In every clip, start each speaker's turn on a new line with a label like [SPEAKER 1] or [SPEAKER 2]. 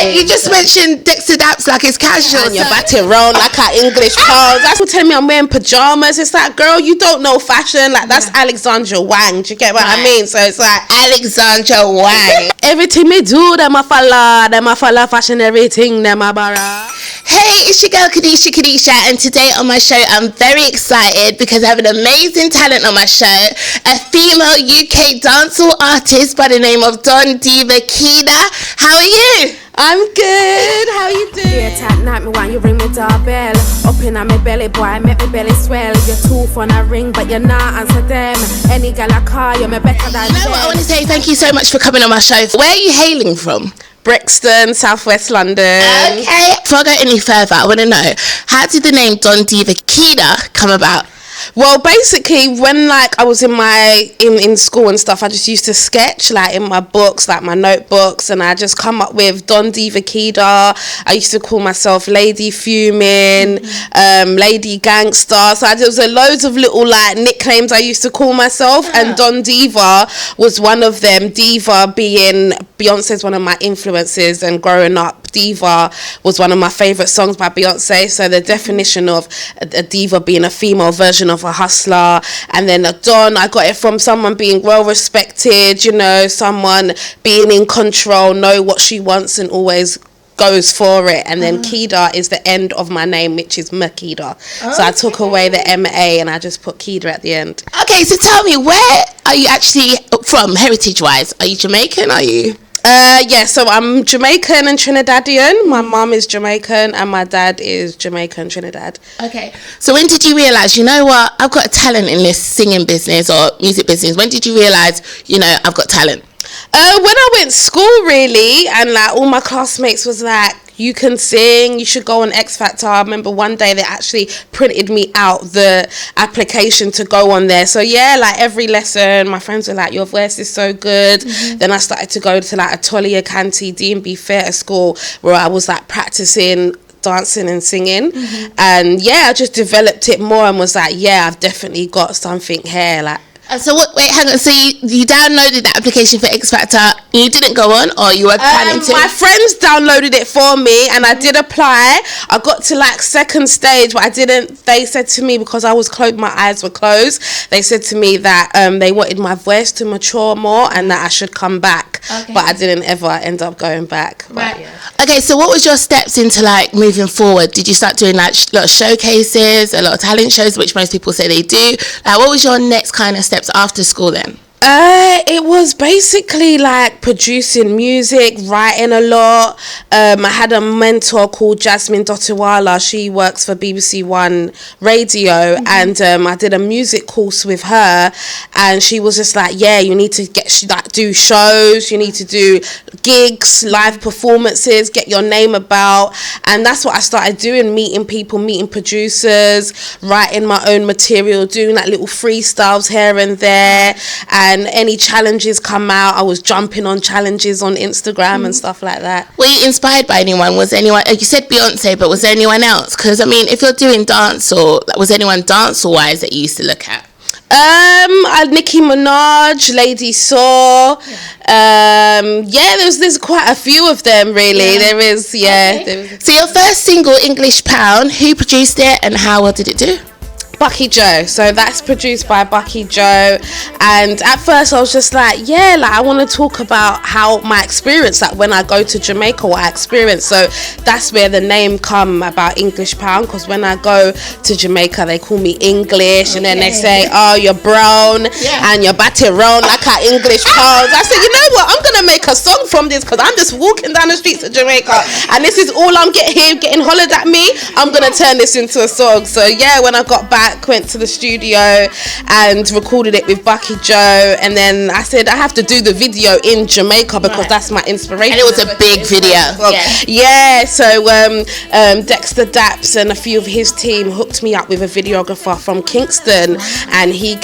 [SPEAKER 1] Wait, you just mentioned Dexta Daps like it's casual.
[SPEAKER 2] And you're batting round like our English pals. That's what telling me I'm wearing pajamas. It's like, girl, you don't know fashion. Like, that's Alexandra Wang. Do you get what I mean? So it's like
[SPEAKER 1] Alexandra Wang.
[SPEAKER 2] everything me do, them a follow fashion, everything, them a bara.
[SPEAKER 1] Hey, it's your girl Kadisha, and today on my show I'm very excited because I have an amazing talent on my show, a female UK dancehall artist by the name of Diva Keda. How are you?
[SPEAKER 2] I'm good. How you doing?
[SPEAKER 3] Late at night, me want you ring me doorbell. Up in my belly, boy, make me belly swell. You're too fun a ring, but you're not answer them. Any gal I call you, me better than
[SPEAKER 1] You know what, I want to say thank you so much for coming on my show. Where are you hailing from?
[SPEAKER 2] Brixton, Southwest London.
[SPEAKER 1] Okay. Before I go any further, I want to know, how did the name Diva Keda come about?
[SPEAKER 2] Well, basically, when like I was in school and stuff, I just used to sketch like in my books, like my notebooks, and I just come up with Diva Keda. I used to call myself Lady Fuming, Lady Gangster. So there was loads of little like nicknames I used to call myself, and Don Diva was one of them. Diva being Beyonce's one of my influences, and growing up, Diva was one of my favorite songs by Beyonce. So the definition of a diva being a female version of a hustler, and then a Don, I got it from someone being well respected, you know, someone being in control, know what she wants and always goes for it. And then Keda is the end of my name, which is Makeda. So I took away the M-A and I just put Keda at the end.
[SPEAKER 1] Okay, so tell me, where are you actually from, heritage wise? Are you Jamaican? Are you?
[SPEAKER 2] Yeah, so I'm Jamaican and Trinidadian. My mum is Jamaican and my dad is Jamaican Trinidad.
[SPEAKER 1] Okay. So when did you realise, you know what, I've got a talent in this singing business or music business? When did you realise, you know, I've got talent?
[SPEAKER 2] When I went to school, really, and like all my classmates was like, you can sing, you should go on X Factor. I remember one day they actually printed me out the application to go on there. So yeah, like every lesson, my friends were like, your voice is so good. Then I started to go to like a Tolia Canty D&B Theatre School where I was like practicing dancing and singing. And yeah, I just developed it more and was like, yeah, I've definitely got something here. Like,
[SPEAKER 1] so what? Wait, hang on. So you downloaded the application for X Factor. You didn't go on, or you were planning to?
[SPEAKER 2] My friends downloaded it for me, and I did apply. I got to like second stage, but I didn't. They said to me, because I was closed, my eyes were closed. They said to me that they wanted my voice to mature more, and that I should come back. Okay. But I didn't ever end up going back.
[SPEAKER 1] Right.
[SPEAKER 2] Yeah.
[SPEAKER 1] Okay. So what was your steps into like moving forward? Did you start doing like a lot of showcases, a lot of talent shows, which most people say they do? Like, what was your next kind of steps after school then?
[SPEAKER 2] It was basically like producing music, writing a lot. I had a mentor called Jasmine Dotiwala. She works for BBC One Radio, and I did a music course with her, and she was just like, yeah, you need to do shows, you need to do gigs, live performances, get your name about. And that's what I started doing, meeting people, meeting producers, writing my own material, doing like little freestyles here and there. And any challenges come out, I was jumping on challenges on Instagram and stuff like that.
[SPEAKER 1] Were you inspired by anyone? Was anyone, you said Beyonce, but was there anyone else? Because I mean, if you're doing dancehall, was anyone dancehall wise that you used to look at?
[SPEAKER 2] Nicki Minaj, Lady Saw. There's quite a few of them really. There is,
[SPEAKER 1] Okay. So your first single, English Pound, who produced it and how well did it do?
[SPEAKER 2] Bucky Joe. So that's produced by Bucky Joe, and at first I was just like, yeah, like I want to talk about how my experience, like when I go to Jamaica, what I experience. So that's where the name come about English Pound, because when I go to Jamaica they call me English, and then they say, oh, you're brown and you're batting round like our English pounds. I said, you know what, I'm gonna make a song from this, because I'm just walking down the streets of Jamaica and this is all I'm getting hollered at me. I'm gonna turn this into a song. So yeah, when I got back, went to the studio and recorded it with Bucky Joe, and then I said I have to do the video in Jamaica because that's my inspiration.
[SPEAKER 1] And it was a big video.
[SPEAKER 2] So Dexta Daps and a few of his team hooked me up with a videographer from Kingston, and he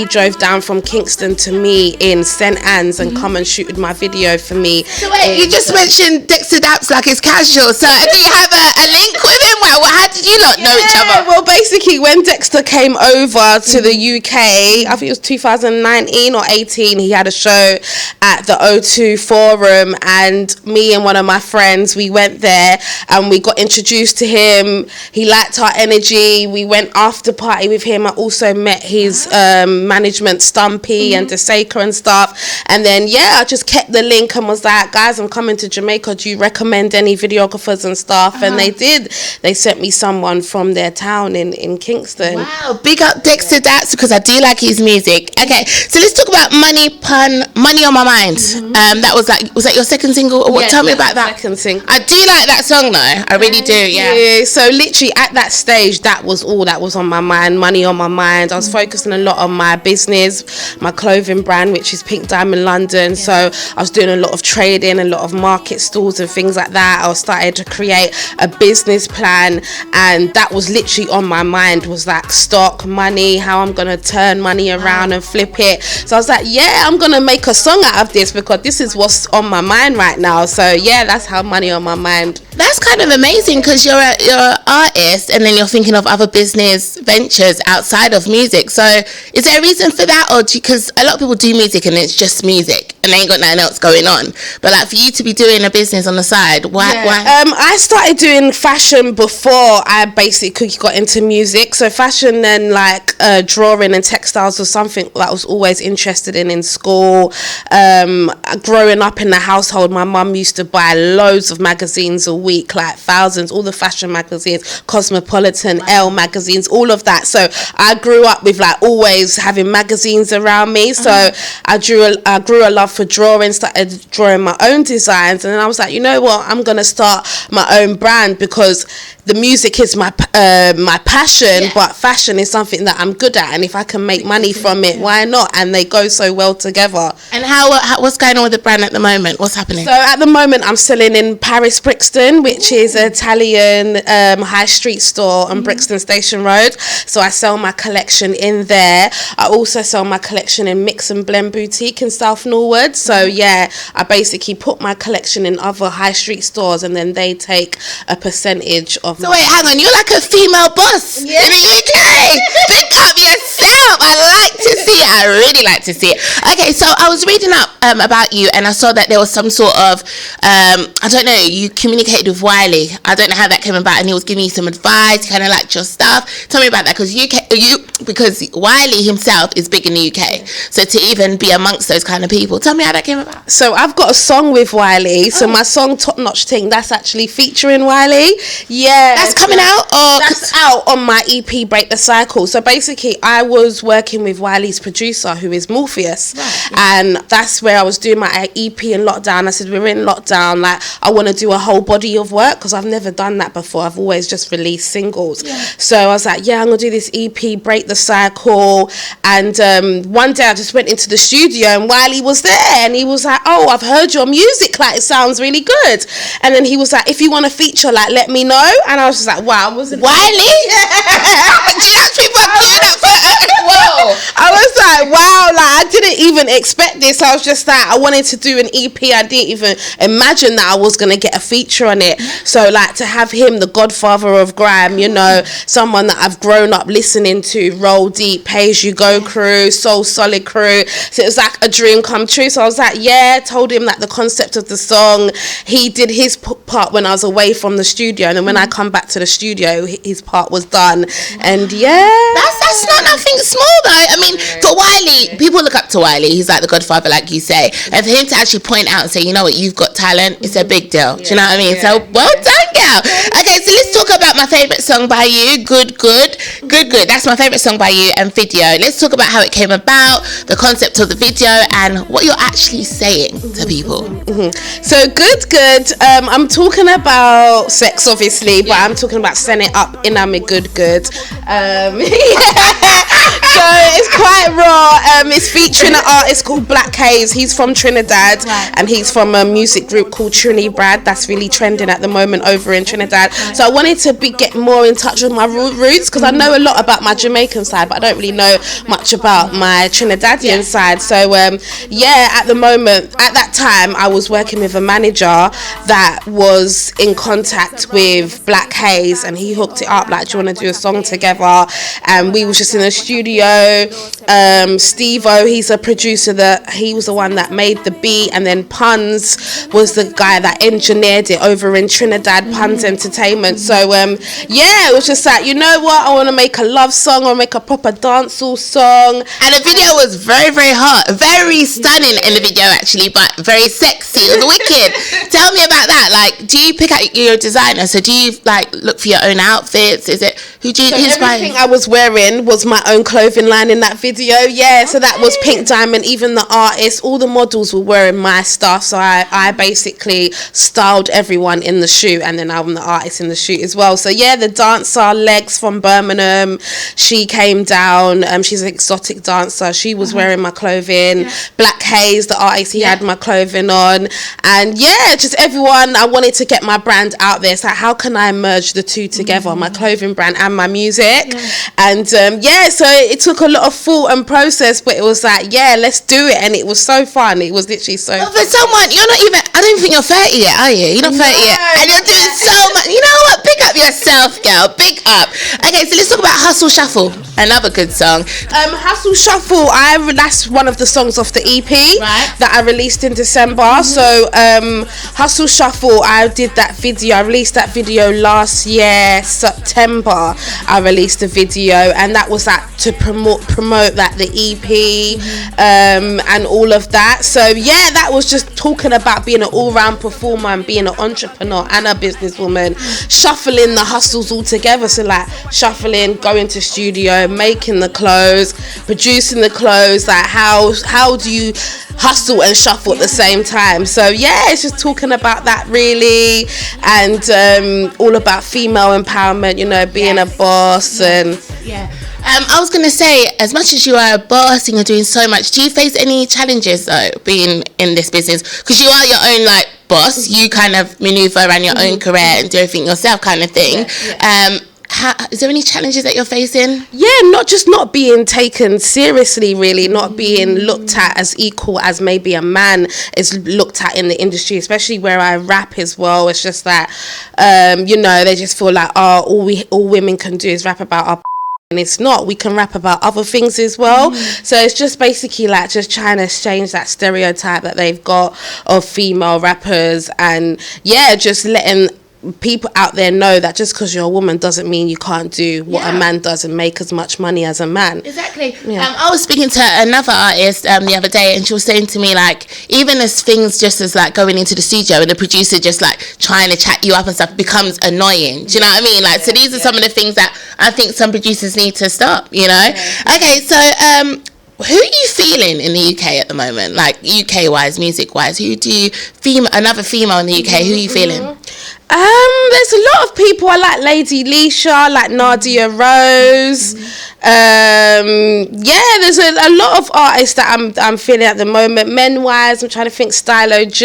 [SPEAKER 2] drove down from Kingston to me in St. Anne's and come and shooted my video for me.
[SPEAKER 1] So wait, you just mentioned Dexta Daps like it's casual, so do you have a link with him? How did you not know each other?
[SPEAKER 2] Well, basically when Dexta Dexta came over to the UK, I think it was 2019 or 18, he had a show at the O2 Forum, and me and one of my friends, we went there and we got introduced to him. He liked our energy. We went after party with him. I also met his management, Stumpy and Dexta and stuff. And then, I just kept the link and was like, guys, I'm coming to Jamaica. Do you recommend any videographers and stuff? And they did. They sent me someone from their town in Kingston.
[SPEAKER 1] Wow, big up Dexta Daps, because I do like his music. Okay, so let's talk about Money on My Mind. That was that your second single? Or what? Tell me about that.
[SPEAKER 2] Second single.
[SPEAKER 1] I do like that song though. I really do. Yeah.
[SPEAKER 2] So literally at that stage, that was all that was on my mind. Money on my mind. I was focusing a lot on my business, my clothing brand, which is Pink Diamond London. So I was doing a lot of trading, a lot of market stalls and things like that. I was starting to create a business plan, and that was literally on my mind, was like stock, money, how I'm gonna turn money around and flip it. So I was like, I'm gonna make a song out of this, because this is what's on my mind right now. So that's how Money on My Mind.
[SPEAKER 1] That's kind of amazing, because you're an artist and then you're thinking of other business ventures outside of music. So is there a reason for that, or because a lot of people do music and it's just music and they ain't got nothing else going on? But like for you to be doing a business on the side, why?
[SPEAKER 2] I started doing fashion before I basically got into music. So fashion, then like drawing and textiles was something that I was always interested in school. Growing up in the household, my mum used to buy loads of magazines a week, like thousands, all the fashion magazines, Cosmopolitan, Elle magazines, all of that. So I grew up with like always having magazines around me. So I grew a love for drawing, started drawing my own designs, and then I was like, you know what, I'm gonna start my own brand, because the music is my passion, but fashion is something that I'm good at, and if I can make money from it, why not? And they go so well together.
[SPEAKER 1] And what's going on with the brand at the moment? What's happening?
[SPEAKER 2] So at the moment I'm selling in Paris Brixton, which is an Italian high street store on Brixton Station Road. So I sell my collection in there. I also sell my collection in Mix and Blend Boutique in South Norwood. So I basically put my collection in other high street stores, and then they take a percentage of.
[SPEAKER 1] So wait, hang on, you're like a female boss in the UK. Pick up yourself. I like to see it. I really like to see it. Okay, so I was reading up about you, and I saw that there was some sort of I don't know, you communicated with Wiley. I don't know how that came about, and he was giving you some advice, kind of liked your stuff. Tell me about that, because Wiley himself is big in the UK. So to even be amongst those kind of people, tell me how that came about.
[SPEAKER 2] So I've got a song with Wiley. So my song Top Notch Thing, that's actually featuring Wiley.
[SPEAKER 1] That's coming out, or
[SPEAKER 2] that's out on my EP Break the Cycle. So basically I was working with Wiley's producer, who is Morpheus, and that's where I was doing my EP in lockdown. I said, we're in lockdown, like I want to do a whole body of work, because I've never done that before. I've always just released singles. So I was like, I'm gonna do this EP Break the Cycle. And one day I just went into the studio and Wiley was there, and he was like, oh, I've heard your music, like it sounds really good. And then he was like, if you want to feature, like let me know. And I was just like, wow, wasn't
[SPEAKER 1] Wiley? People are queuing up for whoa.
[SPEAKER 2] I was like, wow, like I didn't even expect this. I was just like, I wanted to do an EP. I didn't even imagine that I was gonna get a feature on it. So like to have him, the godfather of grime, you know, someone that I've grown up listening to, Roll Deep, Pay As You Go crew, Soul Solid crew. So it was like a dream come true. So I was like, told him like the concept of the song. He did his part when I was away from the studio, and then when I come back to the studio, his part was done. And
[SPEAKER 1] that's not nothing small though. I mean, for Wiley, people look up to Wiley. He's like the godfather, like you say. And for him to actually point out and say, you know what, you've got talent, it's a big deal. Do you know what I mean? So well done, girl. Okay, so let's talk about my favourite song by you, Good. That's my favourite song by you, and video. Let's talk about how it came about, the concept of the video, and what you're actually saying to people.
[SPEAKER 2] So Good. I'm talking about sex, obviously, but I'm talking about setting it up in a good. So it's quite raw. It's featuring an artist called Black Haze. He's from Trinidad, and he's from a music group called Trinidad that's really trending at the moment over in Trinidad. So I wanted to get more in touch with my roots, because I know a lot about my Jamaican side, but I don't really know much about my Trinidadian side. So at the moment, at that time, I was working with a manager that was in contact with Black Haze, and he hooked it up like, do you want to do a song together? And we was just in a studio. Steve-O, he's a producer, he was the one that made the beat, and then Puns was the guy that engineered it over in Trinidad, Puns Entertainment. So it was just like, you know what, I want to make a love song or make a proper dancehall song.
[SPEAKER 1] And the video was very, very hot, very stunning in the video actually, but very sexy. It was wicked. Tell me about that. Like, do you pick out your designer? So do you like look for your own outfits? Is it who do you inspire?
[SPEAKER 2] Everything I was wearing was my own clothing line in that video. So that was Pink Diamond. Even the artists, all the models were wearing my stuff. So I basically styled everyone in the shoot, and then I'm the artist in the shoot as well. So the dancer Legs from Birmingham, she came down. She's an exotic dancer. She was wearing my clothing. Black Haze, the artist, he had my clothing on. And just everyone, I wanted to get my brand out there. So how can I merge the two together, my clothing brand and my music? And so it took a lot of thought and process, but it was like, let's do it. And it was so fun. It was literally so fun.
[SPEAKER 1] For someone, you're not even, I don't think you're 30 yet, are you? You're not 30 yet. And you're doing so much. You know what? Pick up yourself, girl. Big up. Okay, so let's talk about Hustle Shuffle. Another good song.
[SPEAKER 2] Hustle Shuffle, that's one of the songs off the EP that I released in December. So Hustle Shuffle, I did that video. I released that video last year, September. I released a video, and that was to promote that the EP and all of that. So that was just talking about being an all-round performer and being an entrepreneur and a businesswoman, shuffling the hustles all together. So like shuffling, going to studio, making the clothes, producing the clothes. Like how do you hustle and shuffle at the same time? So it's just talking about that really, and all about female empowerment, being a boss. And
[SPEAKER 1] I was going to say, as much as you are a boss and you're doing so much, do you face any challenges though being in this business? Because you are your own like boss, you kind of maneuver around your own career and do everything yourself kind of thing. Is there any challenges that you're facing?
[SPEAKER 2] Not being taken seriously, really, not being looked at as equal as maybe a man is looked at in the industry, especially where I rap as well. It's just that they just feel like all women can do is rap about our and it's not. We can rap about other things as well. So it's just basically like just trying to change that stereotype that they've got of female rappers, and just letting people out there know that just because you're a woman doesn't mean you can't do what a man does and make as much money as a man.
[SPEAKER 1] Exactly. I was speaking to another artist the other day, and she was saying to me, like, even as things just as like going into the studio and the producer just like trying to chat you up and stuff becomes annoying. Do you know what I mean? Like, so these are some of the things that I think some producers need to stop, Okay, so who are you feeling in the UK at the moment? Like UK wise, music wise, who do you another female in the UK? Who are you feeling?
[SPEAKER 2] There's a lot of people. I like Lady Leisha, I like Nadia Rose. There's a lot of artists that I'm feeling at the moment. Men wise, I'm trying to think StyloG,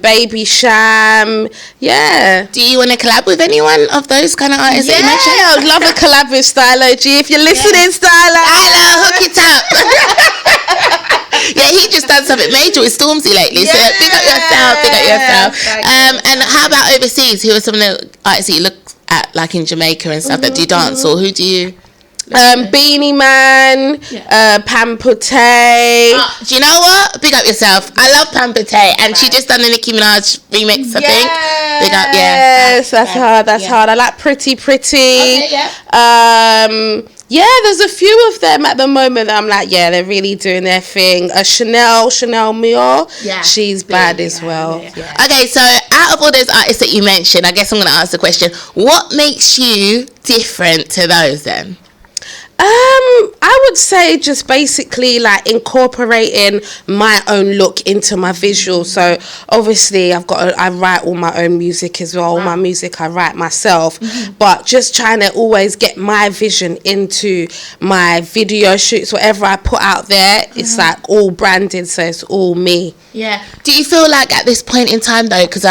[SPEAKER 2] Baby Sham.
[SPEAKER 1] Do you want to collab with anyone of those kind of artists that you mentioned?
[SPEAKER 2] I would love a collab with StyloG. If you're listening, Stylo,
[SPEAKER 1] hook it up. He just done something major with Stormzy lately. So big up yourself. And how about overseas? Who are some of the artists that you look at, like in Jamaica and stuff, that do dance, or who do you?
[SPEAKER 2] Beanie Man, Pam Putey.
[SPEAKER 1] Do you know what? Big up yourself. I love Pam Putey, and she just done the Nicki Minaj remix, I think. Big up,
[SPEAKER 2] Yes, that's hard. That's hard. I like Pretty. Okay, there's a few of them at the moment that I'm like, they're really doing their thing. Chanel Muir, she's bad as well.
[SPEAKER 1] Okay, so out of all those artists that you mentioned, I guess I'm going to ask the question, what makes you different to those then?
[SPEAKER 2] I would say just basically like incorporating my own look into my visual. So obviously I write all my own music as well. All my music I write myself, but just trying to always get my vision into my video shoots. Whatever I put out there, it's like all branded, so it's all me.
[SPEAKER 1] Yeah. Do you feel like at this point in time though, because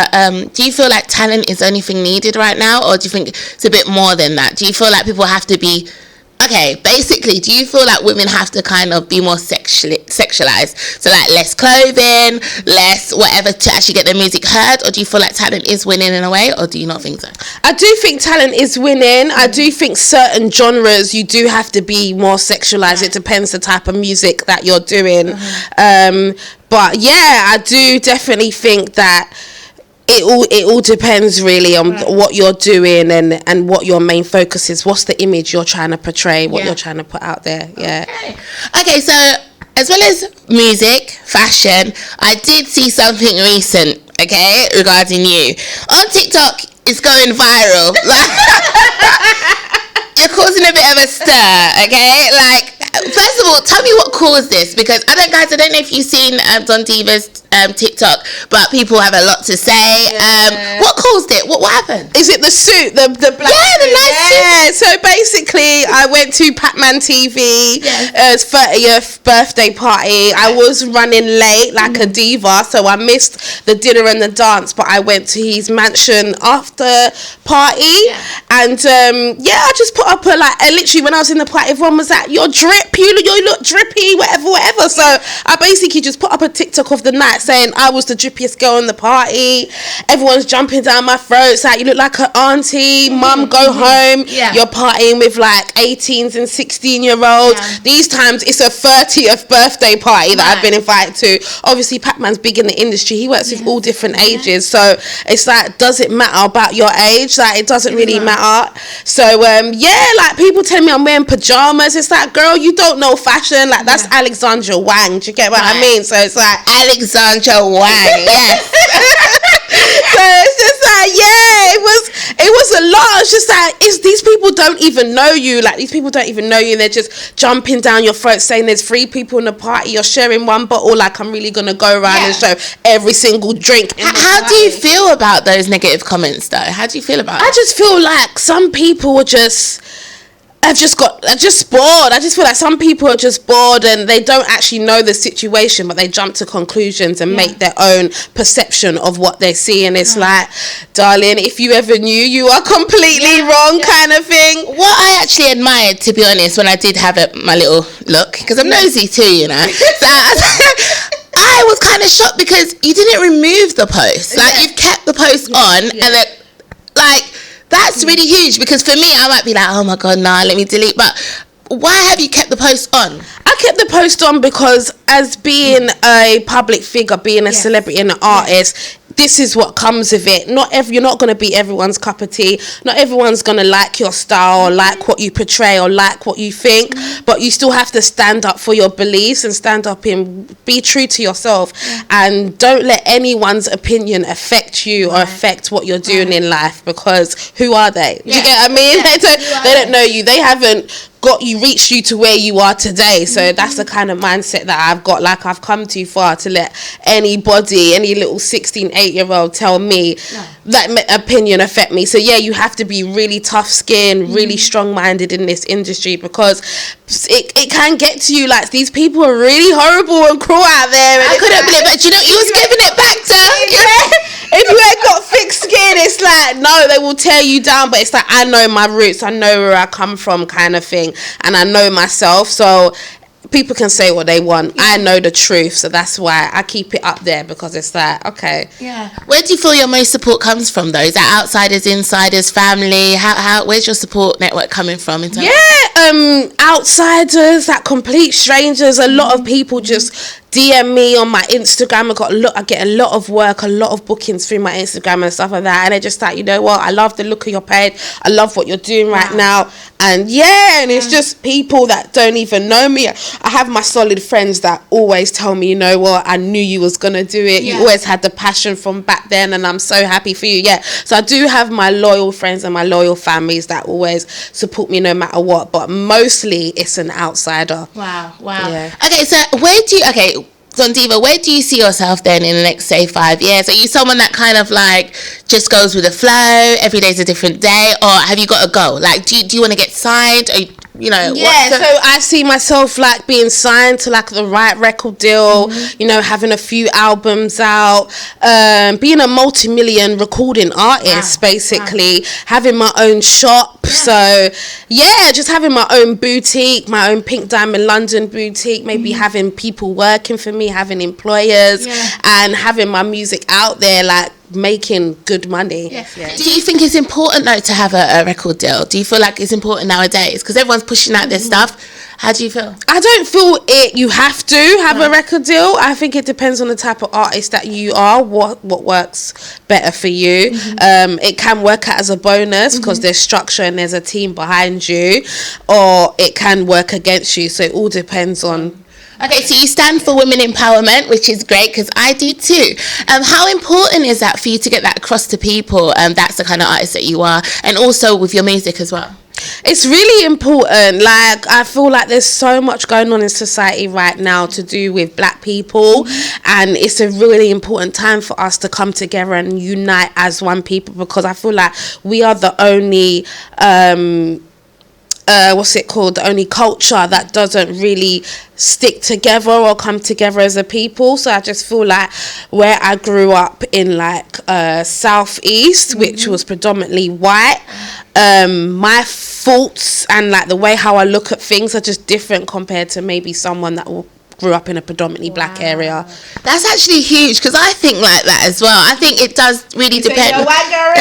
[SPEAKER 1] do you feel like talent is the only thing needed right now, or do you think it's a bit more than that? Do you feel like people have to be basically, do you feel like women have to kind of be more sexualized? So like less clothing, less whatever to actually get their music heard? Or do you feel like talent is winning in a way, or do you not think so?
[SPEAKER 2] I do think talent is winning. I do think certain genres you do have to be more sexualized. It depends the type of music that you're doing. But yeah, I do definitely think that it all depends really on what you're doing and what your main focus is. What's the image you're trying to portray, what you're trying to put out there.
[SPEAKER 1] Okay, so as well as music, fashion, I did see something recent, regarding you. On TikTok, it's going viral. You're causing a bit of a stir, like, first of all, tell me what caused this, because I don't know if you've seen Don Diva's TikTok, but people have a lot to say. What caused it? What happened?
[SPEAKER 2] Is it the suit, the black suit?
[SPEAKER 1] The nice suit.
[SPEAKER 2] So basically, I went to Pac-Man TV's 30th birthday party. I was running late like a diva, so I missed the dinner and the dance, but I went to his mansion after party, and I just put up literally when I was in the party, everyone was like, "You're drip, you look drippy, whatever." So I basically just put up a TikTok of the night saying I was the drippiest girl in the party. Everyone's jumping down my throat. It's like, you look like her auntie, mum, go home. You're partying with like 18s and 16-year-olds. These times it's a 30th birthday party that I've been invited to. Obviously Pac-Man's big in the industry. He works with all different ages. So it's like, does it matter about your age? Like, it doesn't really matter. So like people tell me I'm wearing pajamas. It's like, girl, you don't know fashion. Like, that's Alexandra Wang. Do you get what I mean? So it's like
[SPEAKER 1] Alexandra Wang, yes.
[SPEAKER 2] So it's just like, it was a lot. It's just like, these people don't even know you. Like, these people don't even know you, and they're just jumping down your throat saying there's 3 people in the party, you're sharing one bottle. Like, I'm really gonna go around and show every single drink.
[SPEAKER 1] How do you feel about those negative comments though? How do you feel about it?
[SPEAKER 2] I just feel like some people are just bored. I just feel like some people are just bored and they don't actually know the situation, but they jump to conclusions and make their own perception of what they see. And it's like, darling, if you ever knew, you are completely wrong, kind of thing.
[SPEAKER 1] What I actually admired, to be honest, when I did have my little look, because I'm nosy too, you know. So I was kind of shocked because you didn't remove the post. Like, you've kept the post on, and then, like, that's really huge, because for me, I might be like, oh my God, nah, let me delete. But why have you kept the post on?
[SPEAKER 2] I kept the post on because as being a public figure, being a celebrity and an artist, this is what comes of it. You're not going to be everyone's cup of tea. Not everyone's going to like your style or like what you portray or like what you think, but you still have to stand up for your beliefs and stand up and be true to yourself, and don't let anyone's opinion affect you or affect what you're doing in life, because who are they? Do you get what I mean? They don't know you. They haven't reached you to where you are today. So that's the kind of mindset that I've got. Like, I've come too far to let anybody, any little 16, 8-year-old tell me that opinion affect me. So you have to be really tough skinned, really strong minded in this industry, because it can get to you. Like, these people are really horrible and cruel out there. And
[SPEAKER 1] I couldn't believe it. You know, you was giving it back to
[SPEAKER 2] if you ain't got thick skin, it's like, no, they will tear you down. But it's like, I know my roots, I know where I come from, kind of thing, and I know myself. So people can say what they want. I know the truth, so that's why I keep it up there, because it's like, okay.
[SPEAKER 1] Where do you feel your most support comes from though? Is that outsiders, insiders, family? Where's your support network coming from? Outsiders, like complete strangers. A lot of people just
[SPEAKER 2] DM me on my Instagram. I get a lot of work, a lot of bookings through my Instagram and stuff like that. And they're just like, you know what? I love the look of your page. I love what you're doing right now. And and it's just people that don't even know me. I have my solid friends that always tell me, you know what? I knew you was going to do it. You always had the passion from back then, and I'm so happy for you. So I do have my loyal friends and my loyal families that always support me no matter what. But mostly it's an outsider.
[SPEAKER 1] Wow. Okay, so Don Diva, where do you see yourself then in the next, say, 5 years? Are you someone that kind of like just goes with the flow, every day's a different day, or have you got a goal? Like, do you want to get signed? Or, you know,
[SPEAKER 2] so I see myself like being signed to like the right record deal, you know, having a few albums out, being a multi-million recording artist, basically, having my own shop. So just having my own boutique, my own Pink Diamond London boutique, maybe having people working for me, having employers, and having my music out there, like making good money.
[SPEAKER 1] Do you think it's important though to have a record deal? Do you feel like it's important nowadays because everyone's pushing out their stuff? How do you feel?
[SPEAKER 2] I don't feel you have to have a record deal. I think it depends on the type of artist that you are, what works better for you. It can work out as a bonus because there's structure and there's a team behind you, or it can work against you. So it all depends on.
[SPEAKER 1] Okay, so you stand for women empowerment, which is great because I do too. How important is that for you to get that across to people? That's the kind of artist that you are, and also with your music as well.
[SPEAKER 2] It's really important. Like, I feel like there's so much going on in society right now to do with black people, and it's a really important time for us to come together and unite as one people, because I feel like we are the only the only culture that doesn't really stick together or come together as a people. So I just feel like where I grew up in like Southeast, which was predominantly white, my thoughts and like the way how I look at things are just different compared to maybe someone that grew up in a predominantly black area.
[SPEAKER 1] That's actually huge, because I think like that as well. I think it does really depend.
[SPEAKER 2] You're white girl.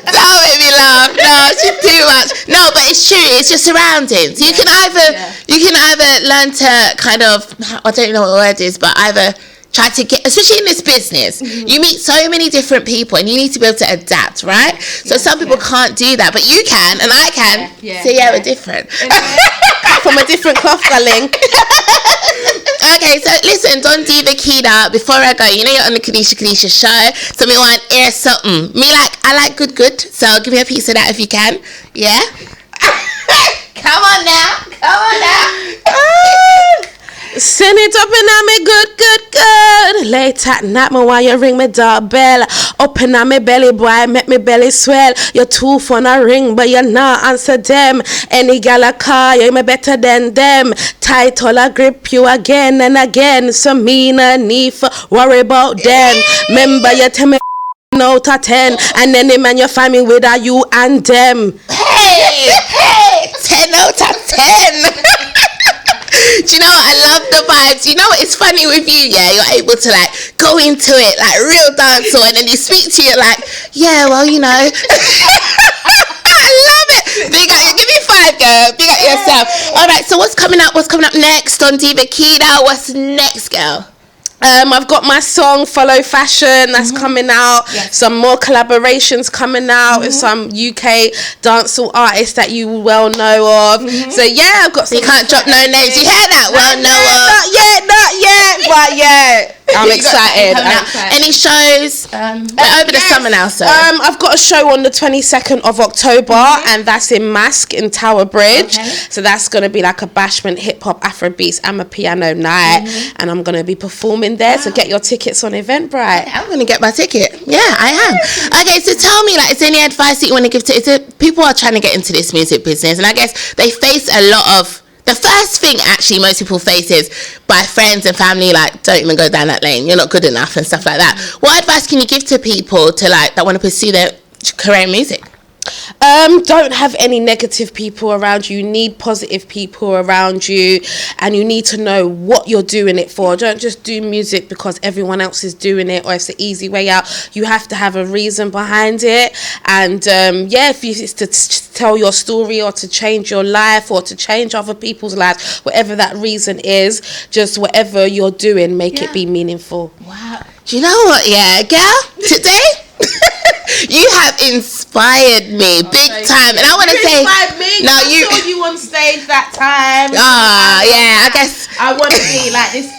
[SPEAKER 1] Don't make me laugh. No, she's too much. No, but it's true. It's your surroundings. You can either learn to kind of, I don't know what the word is, but either try to get, especially in this business, you meet so many different people and you need to be able to adapt, right? So some people can't do that, but you can and I can. So we're different.
[SPEAKER 2] From a different cloth, darling.
[SPEAKER 1] Okay, so listen, Don Diva Keda, before I go, you know you're on the Kadisha show, so me want to hear something. I like good, so give me a piece of that if you can. Yeah? Come on now.
[SPEAKER 2] Send it up and I'm a good. Late at night, me while you ring me doorbell. Open on me belly, boy, make me belly swell. Your two phone a ring, but you not answer them. Any gal a call, you me better than them. Title a grip you again and again. So me no need for worry about them. Remember you tell me out of 10, and then the man you find me with are you and them.
[SPEAKER 1] Hey, 10 out of 10. Do you know what? I love the vibes. You know what? It's funny with you, you're able to like go into it like real dancehall, and then you speak to you like, well, you know. I love it. Big up, give me 5, girl. Big up yourself. All right, so what's coming up next on Diva Keda? What's next, girl?
[SPEAKER 2] I've got my song Follow Fashion that's coming out. Some more collaborations coming out with some UK dancehall artists that you well know of. So I've got some.
[SPEAKER 1] You can't drop no names. You heard that?
[SPEAKER 2] Not yet, but I'm excited.
[SPEAKER 1] Any shows? We're over the summer now, so.
[SPEAKER 2] I've got a show on the 22nd of October, and that's in Mask in Tower Bridge. So that's going to be like a bashment, hip hop, Afrobeats, and a piano night, and I'm going to be performing there. So get your tickets on Eventbrite.
[SPEAKER 1] I'm going to get my ticket. Yeah, I am. Okay, so tell me, like, is there any advice that you want to give to people who are trying to get into this music business? And I guess they face a lot of. The first thing actually most people face is by friends and family, like, don't even go down that lane, you're not good enough and stuff like that. What advice can you give to people to like that want to pursue their career in music?
[SPEAKER 2] Don't have any negative people around you. You need positive people around you, and you need to know what you're doing it for. Don't just do music because everyone else is doing it or it's the easy way out. You have to have a reason behind it, and if it's to tell your story or to change your life or to change other people's lives, whatever that reason is, just whatever you're doing, make it be meaningful.
[SPEAKER 1] Wow. Do you know what, girl? Today you have inspired me big time, and I want to say,
[SPEAKER 2] no, you saw you on stage that time.
[SPEAKER 1] I guess
[SPEAKER 2] I want to be like this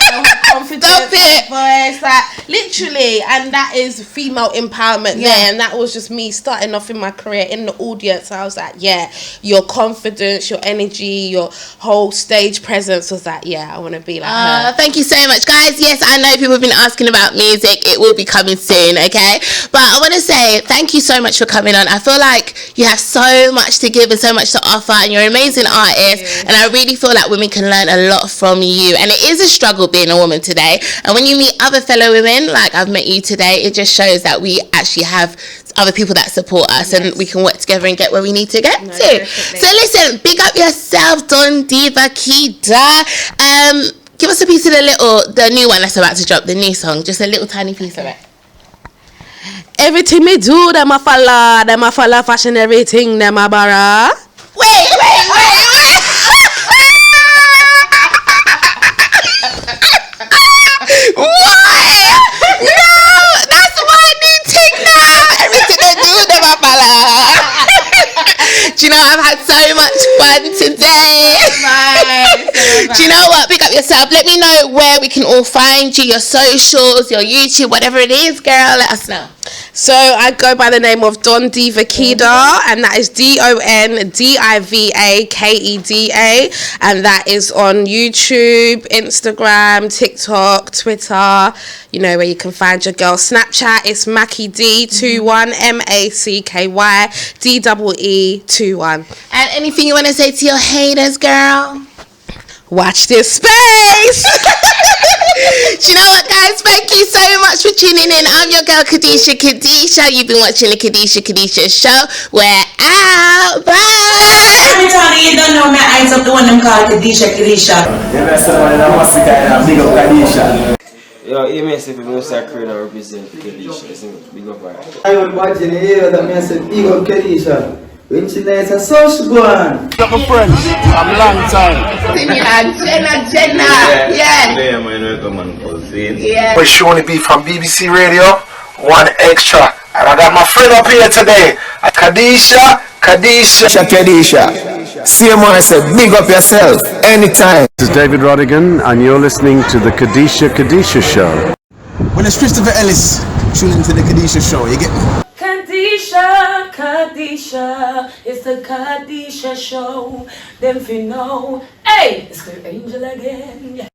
[SPEAKER 2] confident voice, like literally, and that is female empowerment there, and that was just me starting off in my career in the audience. I was like, your confidence, your energy, your whole stage presence was like, I want to be like her.
[SPEAKER 1] Thank you so much, guys. Yes, I know people have been asking about music. It will be coming soon, okay? But I want to say thank you so much for coming on. I feel like you have so much to give and so much to offer, and you're an amazing artist, and I really feel like women can learn a lot from you. And it is a struggle being a woman today, and when you meet other fellow women like I've met you today, it just shows that we actually have other people that support us, and we can work together and get where we need to get to. Definitely. So listen, big up yourself, Don Diva Keda. Give us a piece of the new one that's about to drop, the new song, just a little tiny piece of it.
[SPEAKER 2] Everything me do, them a follow fashion, everything them a borrow.
[SPEAKER 1] Wait. Why? No, that's my new thing now. Everything they do, them a follow. Do you know, I've had so much fun today. Do you know what? Pick up yourself. Let me know where we can all find you, your socials, your YouTube, whatever it is, girl. Let us know.
[SPEAKER 2] So I go by the name of Don Diva Keda, and that is DonDivakeda, and that is on YouTube, Instagram, TikTok, Twitter. You know where you can find your girl. Snapchat, it's MackeyD21, MackeyDee21.
[SPEAKER 1] And anything you want to say to your haters, girl?
[SPEAKER 2] Watch this space.
[SPEAKER 1] Do you know what, guys? Thank you so much for tuning in. I'm your girl, Kadisha. You've been watching the Kadisha show. We're out. Bye.
[SPEAKER 4] You don't know my eyes up the one them called Kadisha. Big up Kadisha.
[SPEAKER 5] Yo, if you know say create and represent Kadisha, big up right.
[SPEAKER 4] I was watching the area that I said big up Kadisha. When she nice and so she go on.
[SPEAKER 6] You're my friend. I'm long time.
[SPEAKER 1] Yeah.
[SPEAKER 6] We're showing be from BBC Radio, One Extra. And I got my friend up here today. Kadisha.
[SPEAKER 7] Same one I said, big up yourself, anytime.
[SPEAKER 8] This is David Rodigan, and you're listening to the Kadisha Show.
[SPEAKER 9] When it's Christopher Ellis, tune into the Kadisha Show, you get me?
[SPEAKER 10] Kadisha, it's the Kadisha Show. Them fi know, hey, it's the angel again. Yeah.